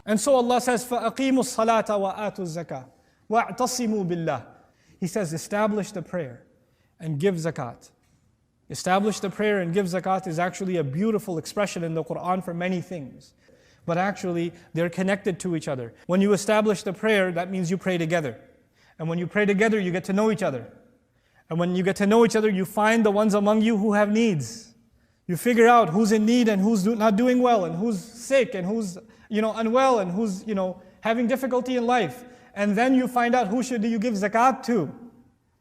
And so Allah says, فَأَقِيمُوا الصَّلَاةَ وَآتُوا الزَّكَاةَ وَاعْتَصِمُوا بِاللَّهِ. He says, establish the prayer and give zakat. Establish the prayer and give zakat is actually a beautiful expression in the Quran for many things. But actually, they're connected to each other. When you establish the prayer, that means you pray together. And when you pray together, you get to know each other. And when you get to know each other, you find the ones among you who have needs. You figure out who's in need and who's not doing well, and who's sick, and who's unwell, and who's having difficulty in life. And then you find out who should you give zakat to.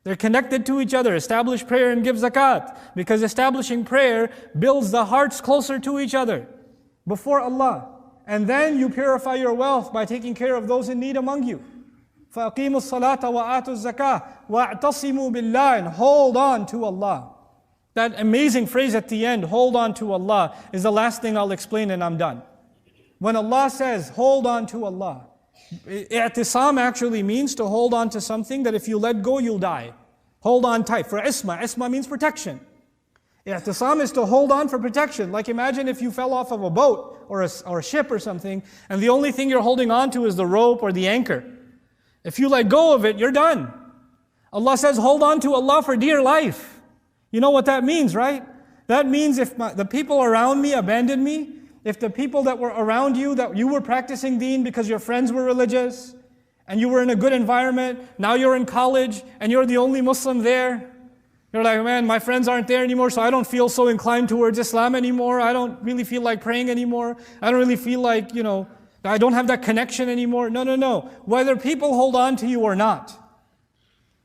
They're connected to each other. Establish prayer and give zakat. Because establishing prayer builds the hearts closer to each other before Allah. And then you purify your wealth by taking care of those in need among you. فَأَقِيمُوا الصَّلَاةَ وَآتُوا الزَّكَاةَ وَاعْتَصِمُوا بِاللَّهِ. And hold on to Allah. That amazing phrase at the end, hold on to Allah, is the last thing I'll explain and I'm done. When Allah says, hold on to Allah, i'tisam actually means to hold on to something that if you let go, you'll die. Hold on tight. For isma means protection. I'tisam is to hold on for protection. Like imagine if you fell off of a boat or a ship or something, and the only thing you're holding on to is the rope or the anchor. If you let go of it, you're done. Allah says, hold on to Allah for dear life. You know what that means, right? That means if the people around me abandon me, if the people that were around you, that you were practicing deen because your friends were religious, and you were in a good environment, now you're in college, and you're the only Muslim there, you're like, man, my friends aren't there anymore, so I don't feel so inclined towards Islam anymore, I don't really feel like praying anymore, I don't really feel like, I don't have that connection anymore. No. Whether people hold on to you or not,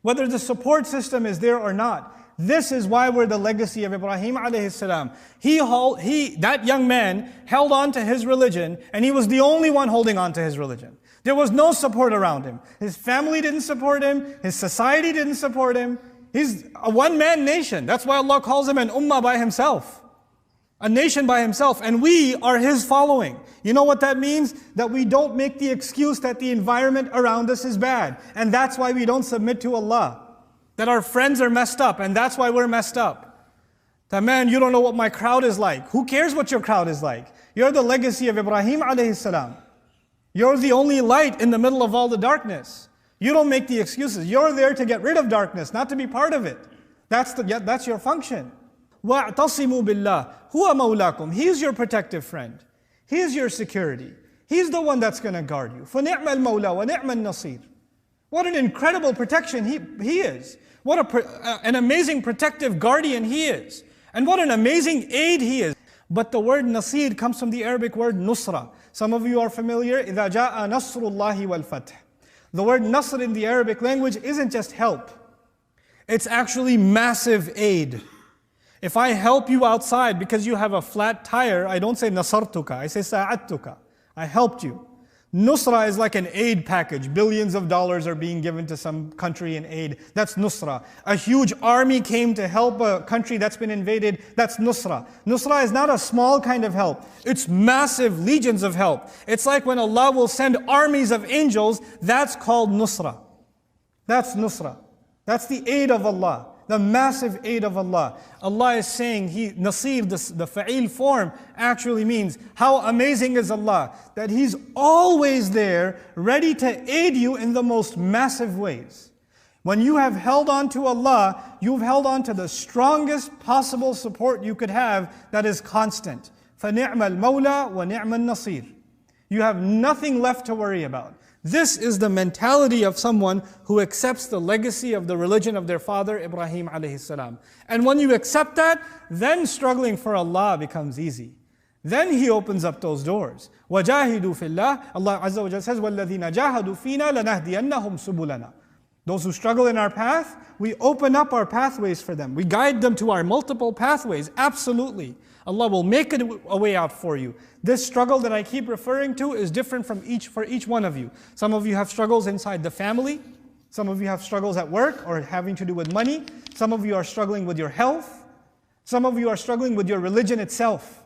whether the support system is there or not, this is why we're the legacy of Ibrahim alayhi salam. That young man held on to his religion, and he was the only one holding on to his religion. There was no support around him. His family didn't support him. His society didn't support him. He's a one-man nation. That's why Allah calls him an ummah by himself. A nation by himself. And we are his following. You know what that means? That we don't make the excuse that the environment around us is bad. And that's why we don't submit to Allah. That our friends are messed up, and that's why we're messed up. That man, you don't know what my crowd is like. Who cares what your crowd is like? You're the legacy of Ibrahim alayhi salam. You're the only light in the middle of all the darkness. You don't make the excuses. You're there to get rid of darkness, not to be part of it. That's your function. وَاعْتَصِمُوا بِاللَّهِ هُوَ مَوْلَاكُمْ. He's your protective friend. He's your security. He's the one that's going to guard you. فَنِعْمَ الْمَوْلَى وَنِعْمَ النَّصِيرُ. What an incredible protection he is. What an amazing protective guardian he is. And what an amazing aid he is. But the word nasir comes from the Arabic word nusra. Some of you are familiar. إِذَا جَاءَ نَصْرُ اللَّهِ وَالْفَتْحِ. The word nasr in the Arabic language isn't just help. It's actually massive aid. If I help you outside because you have a flat tire, I don't say nasartuka, I say sa'adtuka. I helped you. Nusra is like an aid package. Billions of dollars are being given to some country in aid. That's nusra. A huge army came to help a country that's been invaded. That's nusra. Nusra is not a small kind of help. It's massive legions of help. It's like when Allah will send armies of angels, that's called nusra. That's nusra. That's the aid of Allah. The massive aid of Allah. Allah is saying, Nasir, the fa'il form actually means, how amazing is Allah, that He's always there, ready to aid you in the most massive ways. When you have held on to Allah, you've held on to the strongest possible support you could have that is constant. فَنِعْمَ الْمَوْلَى وَنِعْمَ النَّصِيرُ. You have nothing left to worry about. This is the mentality of someone who accepts the legacy of the religion of their father, Ibrahim alayhi salam. And when you accept that, then struggling for Allah becomes easy. Then He opens up those doors. وَجَاهِدُوا فِي اللَّهِ. Allah Azza wa Jalla says, وَالَّذِينَ جَاهَدُوا فِينَا لَنَهْدِيَنَّهُمْ سُبُلَنَا. Those who struggle in our path, we open up our pathways for them. We guide them to our multiple pathways, absolutely. Allah will make a way out for you. This struggle that I keep referring to is different for each one of you. Some of you have struggles inside the family. Some of you have struggles at work or having to do with money. Some of you are struggling with your health. Some of you are struggling with your religion itself.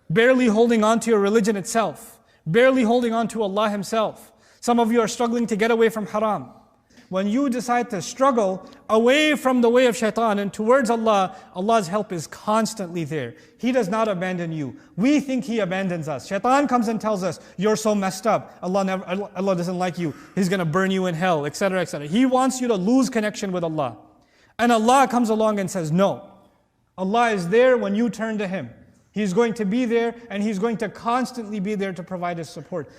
Barely holding on to your religion itself. Barely holding on to Allah Himself. Some of you are struggling to get away from haram. when you decide to struggle away from the way of shaitan and towards Allah, Allah's help is constantly there. He does not abandon you. We think He abandons us. Shaitan comes and tells us, you're so messed up. Allah doesn't like you. He's going to burn you in hell, etc., etc. He wants you to lose connection with Allah. And Allah comes along and says, no. Allah is there when you turn to Him. He's going to be there, and He's going to constantly be there to provide His support.